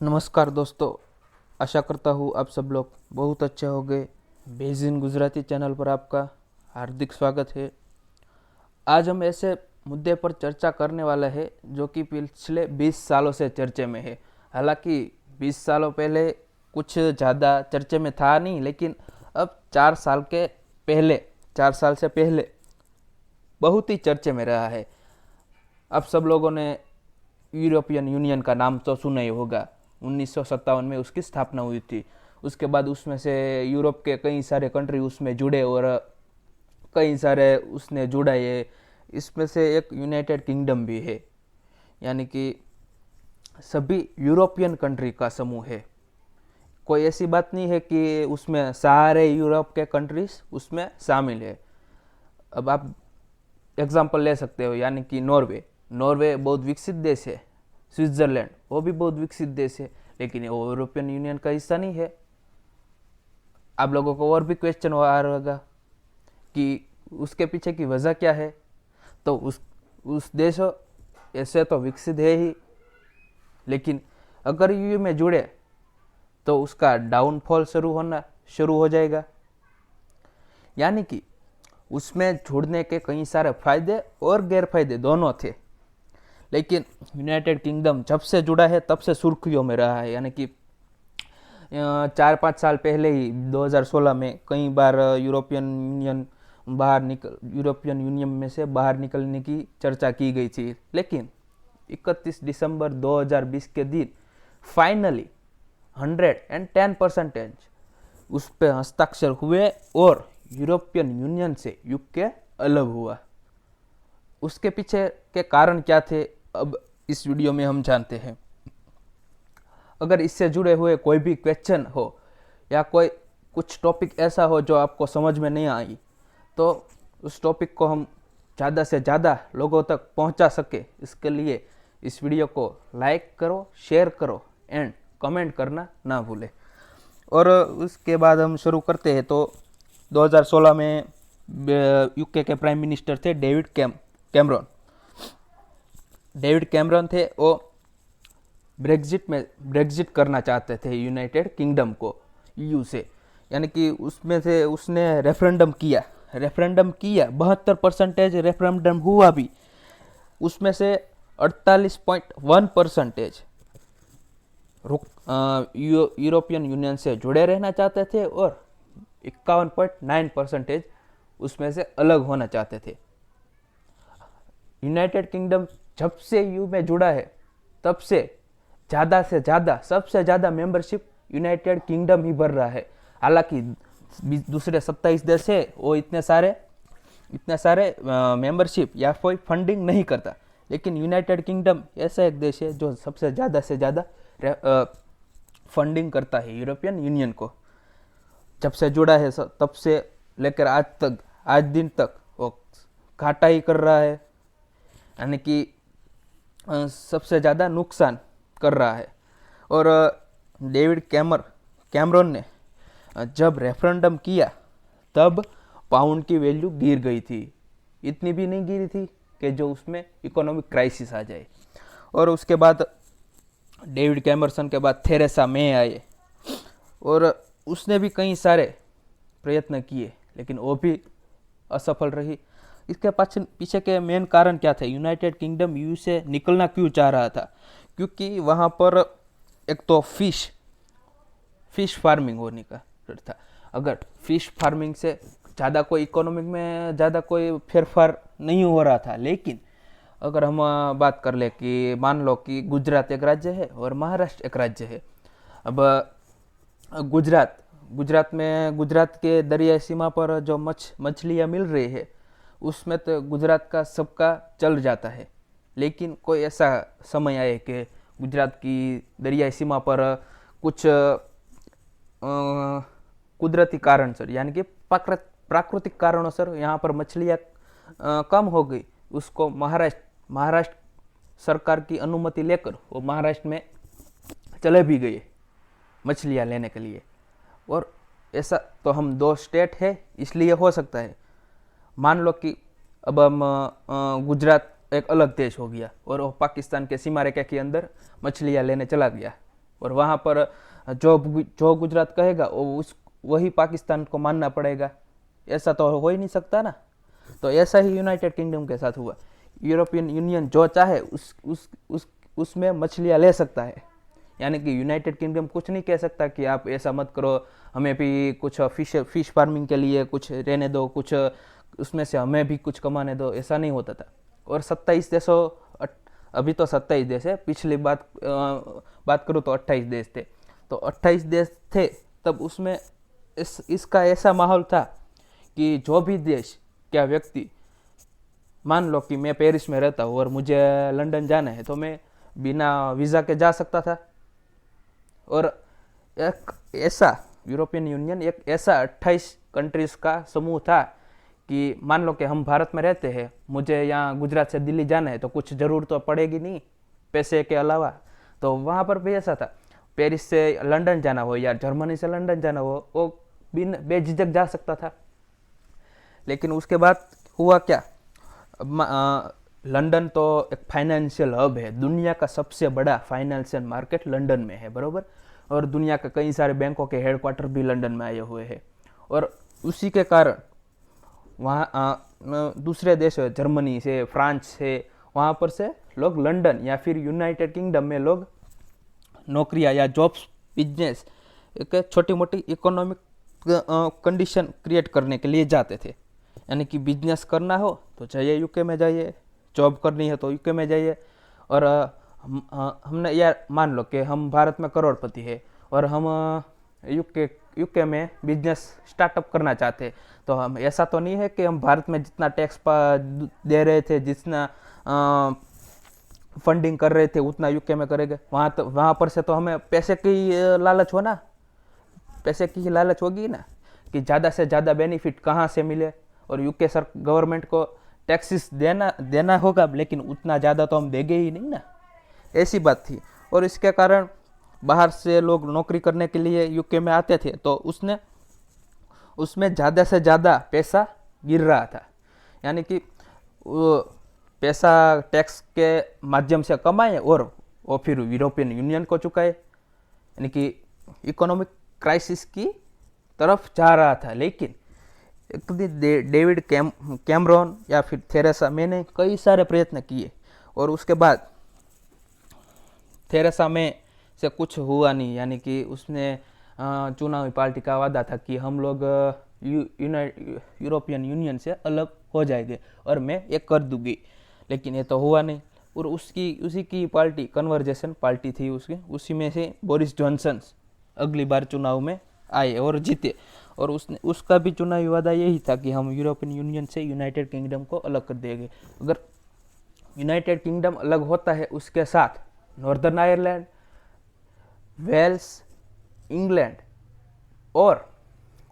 नमस्कार दोस्तों, आशा करता हूँ आप सब लोग बहुत अच्छे होंगे। बेजिन गुजराती चैनल पर आपका हार्दिक स्वागत है। आज हम ऐसे मुद्दे पर चर्चा करने वाला है जो कि पिछले 20 सालों से चर्चे में है। हालांकि 20 सालों पहले कुछ ज़्यादा चर्चे में था नहीं, लेकिन अब 4 साल से पहले बहुत ही चर्चे में रहा है। आप सब लोगों ने यूरोपियन यूनियन का नाम तो सुना ही होगा। 1957 में उसकी स्थापना हुई थी। उसके बाद उसमें से यूरोप के कई सारे कंट्री उसमें जुड़े और कई सारे उसने जुड़ाए। इसमें से एक यूनाइटेड किंगडम भी है, यानी कि सभी यूरोपियन कंट्री का समूह है। कोई ऐसी बात नहीं है कि उसमें सारे यूरोप के कंट्रीज उसमें शामिल है। अब आप एग्जांपल ले सकते हो, यानी कि नॉर्वे। नॉर्वे बहुत विकसित देश है। स्विट्जरलैंड वो भी बहुत विकसित देश है, लेकिन वो यूरोपियन यूनियन का हिस्सा नहीं है। आप लोगों को और भी क्वेश्चन आ रहा होगा कि उसके पीछे की वजह क्या है। तो उस देश ऐसे तो विकसित है ही, लेकिन अगर यूयू में जुड़े तो उसका डाउनफॉल शुरू हो जाएगा। यानी कि उसमें जुड़ने के कई सारे फायदे और गैरफायदे दोनों थे, लेकिन यूनाइटेड किंगडम जब से जुड़ा है तब से सुर्खियों में रहा है। यानी कि 4-5 साल पहले ही 2016 में कई बार यूरोपियन यूनियन में से बाहर निकलने की चर्चा की गई थी, लेकिन 31 दिसंबर 2020 के दिन फाइनली 110% उस पर हस्ताक्षर हुए और यूरोपियन यूनियन से यूके अलग हुआ। उसके पीछे के कारण क्या थे, अब इस वीडियो में हम जानते हैं। अगर इससे जुड़े हुए कोई भी क्वेश्चन हो या कोई कुछ टॉपिक ऐसा हो जो आपको समझ में नहीं आई, तो उस टॉपिक को हम ज़्यादा से ज़्यादा लोगों तक पहुंचा सके, इसके लिए इस वीडियो को लाइक करो, शेयर करो एंड कमेंट करना ना भूलें। और उसके बाद हम शुरू करते हैं। तो 2016 में यूके के प्राइम मिनिस्टर थे कैमरॉन। डेविड कैमरॉन थे, वो ब्रेग्जिट करना चाहते थे यूनाइटेड किंगडम को ईयू से। यानी कि उसमें से उसने रेफरेंडम किया 72% रेफरेंडम हुआ भी। उसमें से 48.1% यूरोपियन यूनियन से जुड़े रहना चाहते थे और 51.9% उसमें से अलग होना चाहते थे। यूनाइटेड किंगडम जब से यू में जुड़ा है तब से ज़्यादा सबसे ज़्यादा मेंबरशिप यूनाइटेड किंगडम ही भर रहा है। हालांकि दूसरे 27 देश है, वो इतने सारे मेंबरशिप या कोई फंडिंग नहीं करता, लेकिन यूनाइटेड किंगडम ऐसा एक देश है जो सबसे ज़्यादा से ज़्यादा फंडिंग करता है यूरोपियन यूनियन को। जब से जुड़ा है तब से लेकर आज दिन तक वो घाटा ही कर रहा है, यानी कि सबसे ज़्यादा नुकसान कर रहा है। और डेविड कैमरॉन ने जब रेफरेंडम किया तब पाउंड की वैल्यू गिर गई थी। इतनी भी नहीं गिरी थी कि जो उसमें इकोनॉमिक क्राइसिस आ जाए। और उसके बाद डेविड कैमरसन के बाद थेरेसा मे आए और उसने भी कई सारे प्रयत्न किए, लेकिन वो भी असफल रही। इसके पीछे के मेन कारण क्या थे? यूनाइटेड किंगडम यू से निकलना क्यों चाह रहा था? क्योंकि वहाँ पर एक तो फिश फार्मिंग होने का डर था। अगर फिश फार्मिंग से ज़्यादा कोई इकोनॉमिक में ज़्यादा कोई फेरफार नहीं हो रहा था, लेकिन अगर हम बात कर ले कि मान लो कि गुजरात एक राज्य है और महाराष्ट्र एक राज्य है। अब गुजरात के दरियाई सीमा पर जो मछलियाँ मिल रही है उसमें तो गुजरात का सबका चल जाता है, लेकिन कोई ऐसा समय आए कि गुजरात की दरियाई सीमा पर कुछ कुदरती कारण से, यानी कि प्राकृतिक कारणों से यहाँ पर मछलियाँ कम हो गई। उसको महाराष्ट्र सरकार की अनुमति लेकर वो महाराष्ट्र में चले भी गए मछलियाँ लेने के लिए। और ऐसा तो हम 2 स्टेट है इसलिए हो सकता है। मान लो कि अब हम गुजरात एक अलग देश हो गया और वो पाकिस्तान के सीमा रेखा के अंदर मछलियाँ लेने चला गया, और वहाँ पर जो जो गुजरात कहेगा वो उस वही पाकिस्तान को मानना पड़ेगा। ऐसा तो हो ही नहीं सकता ना। तो ऐसा ही यूनाइटेड किंगडम के साथ हुआ। यूरोपियन यूनियन जो चाहे उसमें मछलियाँ ले सकता है, यानी कि यूनाइटेड किंगडम कुछ नहीं कह सकता कि आप ऐसा मत करो, हमें भी कुछ फिश फार्मिंग के लिए कुछ रहने दो, कुछ उसमें से हमें भी कुछ कमाने दो। ऐसा नहीं होता था। और 27 देशों, अभी तो 27 देश है, पिछली बात करूँ तो 28 देश थे। तो 28 देश थे तब उसमें इसका ऐसा माहौल था कि जो भी देश क्या व्यक्ति, मान लो कि मैं पेरिस में रहता हूँ और मुझे लंदन जाना है, तो मैं बिना वीज़ा के जा सकता था। और एक ऐसा यूरोपियन यूनियन एक ऐसा 28 कंट्रीज़ का समूह था कि मान लो कि हम भारत में रहते हैं, मुझे यहाँ गुजरात से दिल्ली जाना है, तो कुछ ज़रूर तो पड़ेगी नहीं पैसे के अलावा। तो वहाँ पर भी ऐसा था, पेरिस से लंदन जाना हो या जर्मनी से लंदन जाना हो, वो बेझिझक जा सकता था। लेकिन उसके बाद हुआ क्या, लंदन तो एक फाइनेंशियल हब है, दुनिया का सबसे बड़ा फाइनेंशियल मार्केट लंदन में है, बरोबर। और दुनिया के कई सारे बैंकों के हेडक्वार्टर भी लंदन में आए हुए हैं। और उसी के कारण वहाँ दूसरे देश जर्मनी से, फ्रांस से, वहाँ पर से लोग लंदन या फिर यूनाइटेड किंगडम में लोग नौकरियाँ या जॉब्स, बिजनेस, एक छोटी मोटी इकोनॉमिक कंडीशन क्रिएट करने के लिए जाते थे। यानी कि बिजनेस करना हो तो जाइए यूके में जाइए, जॉब करनी है तो यूके में जाइए। और हमने यार मान लो कि हम भारत में करोड़पति है और हम यूके में बिजनेस स्टार्टअप करना चाहते हैं, तो हम ऐसा तो नहीं है कि हम भारत में जितना टैक्स दे रहे थे, जितना फंडिंग कर रहे थे, उतना यूके में करेंगे। वहाँ पर से तो हमें पैसे की लालच हो ना, पैसे की लालच होगी ना, कि ज़्यादा से ज़्यादा बेनिफिट कहाँ से मिले। और यूके सर गवर्नमेंट को टैक्सेस देना होगा, लेकिन उतना ज़्यादा तो हम देंगे ही नहीं ना, ऐसी बात थी। और इसके कारण बाहर से लोग नौकरी करने के लिए यूके में आते थे, तो उसमें ज़्यादा से ज़्यादा पैसा गिर रहा था। यानी कि वो पैसा टैक्स के माध्यम से कमाए और वो फिर यूरोपियन यूनियन को चुकाए, यानी कि इकोनॉमिक क्राइसिस की तरफ जा रहा था। लेकिन एक दिन डेविड कैमरॉन या फिर थेरेसा मे ने कई सारे प्रयत्न किए, और उसके बाद थेरेसा मे से कुछ हुआ नहीं। यानी कि उसने चुनावी पार्टी का वादा था कि हम लोग यूरोपियन यूनियन से अलग हो जाएंगे और मैं ये कर दूंगी, लेकिन ये तो हुआ नहीं। और उसी की पार्टी कन्वर्जेशन पार्टी थी उसकी, उसी में से बोरिस जॉनसन अगली बार चुनाव में आए और जीते। और उसका भी चुनावी वादा यही था कि हम यूरोपियन यूनियन से यूनाइटेड किंगडम को अलग कर देंगे। अगर यूनाइटेड किंगडम अलग होता है, उसके साथ नॉर्दर्न आयरलैंड, वेल्स, इंग्लैंड और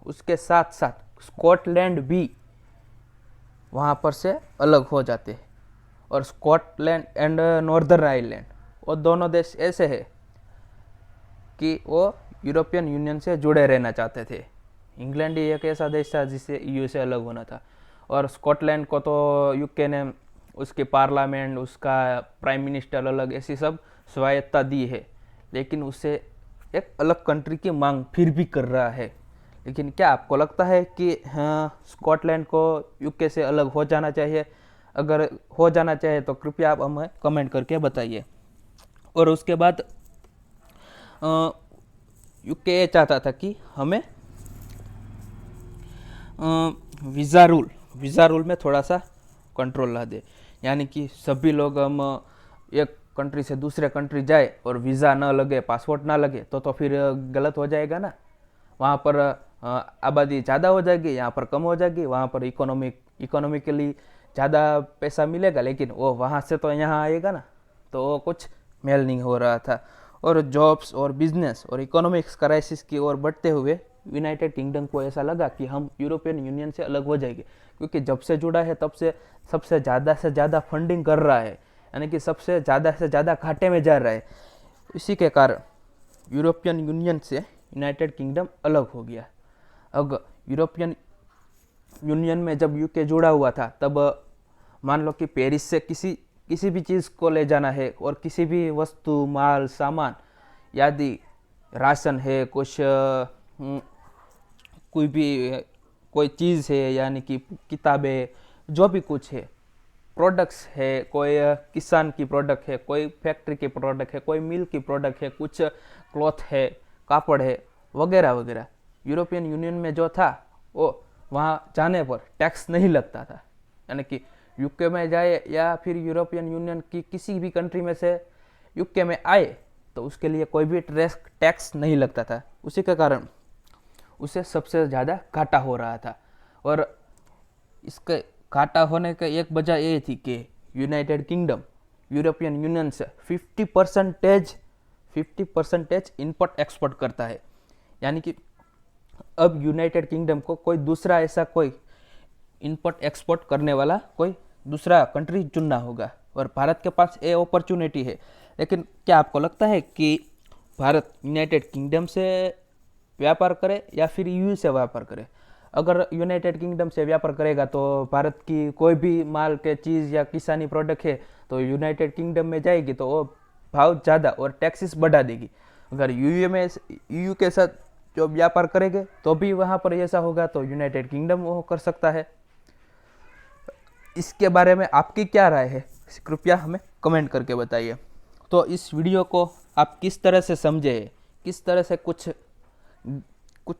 उसके साथ साथ स्कॉटलैंड भी वहाँ पर से अलग हो जाते हैं। और स्कॉटलैंड एंड नॉर्दर्न आयरलैंड, वो दोनों देश ऐसे हैं कि वो यूरोपियन यूनियन से जुड़े रहना चाहते थे। इंग्लैंड ही एक ऐसा देश था जिससे ईयू से अलग होना था। और स्कॉटलैंड को तो यूके ने उसके पार्लियामेंट, उसका प्राइम मिनिस्टर अलग, ऐसी सब स्वायत्ता दी है, लेकिन उससे एक अलग कंट्री की मांग फिर भी कर रहा है। लेकिन क्या आपको लगता है कि हाँ, स्कॉटलैंड को यूके से अलग हो जाना चाहिए? अगर हो जाना चाहिए तो कृपया आप हमें कमेंट करके बताइए। और उसके बाद यूके चाहता था कि हमें वीज़ा रूल में थोड़ा सा कंट्रोल ला दे, यानी कि सभी लोग हम एक कंट्री से दूसरे कंट्री जाए और वीज़ा ना लगे, पासपोर्ट ना लगे, तो फिर गलत हो जाएगा ना। वहाँ पर आबादी ज़्यादा हो जाएगी, यहाँ पर कम हो जाएगी। वहाँ पर इकोनॉमिकली ज़्यादा पैसा मिलेगा, लेकिन वो वहाँ से तो यहाँ आएगा ना, तो वो कुछ मेल नहीं हो रहा था। और जॉब्स और बिजनेस और इकोनॉमिक्स क्राइसिस की ओर बढ़ते हुए यूनाइटेड किंगडम को ऐसा लगा कि हम यूरोपियन यूनियन से अलग हो जाएंगे, क्योंकि जब से जुड़ा है तब से सबसे ज़्यादा फंडिंग कर रहा है, यानी कि सबसे ज़्यादा घाटे में जा रहा है। इसी के कारण यूरोपियन यूनियन से यूनाइटेड किंगडम अलग हो गया। अब यूरोपियन यूनियन में जब यूके जुड़ा हुआ था, तब मान लो कि पेरिस से किसी भी चीज़ को ले जाना है और किसी भी वस्तु, माल, सामान यदि राशन है, कुछ कोई भी कोई चीज़ है, यानी कि किताबें, जो भी कुछ है, प्रोडक्ट्स है, कोई किसान की प्रोडक्ट है, कोई फैक्ट्री की प्रोडक्ट है, कोई मिल की प्रोडक्ट है, कुछ क्लॉथ है, कापड़ है, वगैरह वगैरह, यूरोपियन यूनियन में जो था वो वहाँ जाने पर टैक्स नहीं लगता था। यानी कि यूके में जाए या फिर यूरोपियन यूनियन की किसी भी कंट्री में से यूके में आए तो उसके लिए कोई भी टैक्स नहीं लगता था। उसी के कारण उसे सबसे ज़्यादा घाटा हो रहा था। और इसके घाटा होने का एक वजह ये थी कि यूनाइटेड किंगडम यूरोपियन यूनियन से 50% इम्पोर्ट एक्सपोर्ट करता है। यानी कि अब यूनाइटेड किंगडम को कोई दूसरा ऐसा कोई इम्पोर्ट एक्सपोर्ट करने वाला कोई दूसरा कंट्री चुनना होगा, और भारत के पास ये अपॉर्चुनिटी है। लेकिन क्या आपको लगता है कि भारत यूनाइटेड किंगडम से व्यापार करे या फिर यूयू से व्यापार करे? अगर यूनाइटेड किंगडम से व्यापार करेगा तो भारत की कोई भी माल के चीज़ या किसानी प्रोडक्ट है तो यूनाइटेड किंगडम में जाएगी तो वो भाव ज़्यादा और टैक्सेस बढ़ा देगी। अगर यूयू के साथ जो व्यापार करेंगे तो भी वहाँ पर ऐसा होगा, तो यूनाइटेड किंगडम वो कर सकता है। इसके बारे में आपकी क्या राय है, कृपया हमें कमेंट करके बताइए। तो इस वीडियो को आप किस तरह से समझे, किस तरह से कुछ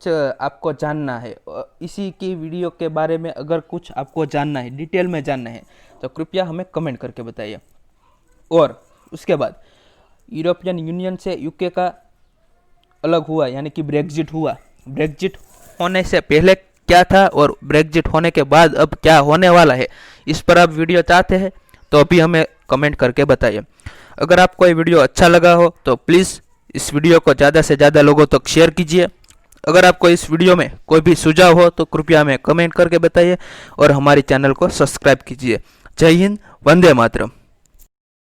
आपको जानना है, इसी की वीडियो के बारे में अगर कुछ आपको जानना है, डिटेल में जानना है, तो कृपया हमें कमेंट करके बताइए। और उसके बाद यूरोपियन यूनियन से यूके का अलग हुआ, यानी कि ब्रेग्जिट हुआ। ब्रेग्जिट होने से पहले क्या था और ब्रेग्जिट होने के बाद अब क्या होने वाला है, इस पर आप वीडियो चाहते हैं तो अभी हमें कमेंट करके बताइए। अगर आपको ये वीडियो अच्छा लगा हो तो प्लीज़ इस वीडियो को ज़्यादा से ज़्यादा लोगों तक शेयर कीजिए। अगर आपको इस वीडियो में कोई भी सुझाव हो तो कृपया हमें कमेंट करके बताइए और हमारे चैनल को सब्सक्राइब कीजिए। जय हिंद, वंदे मातरम।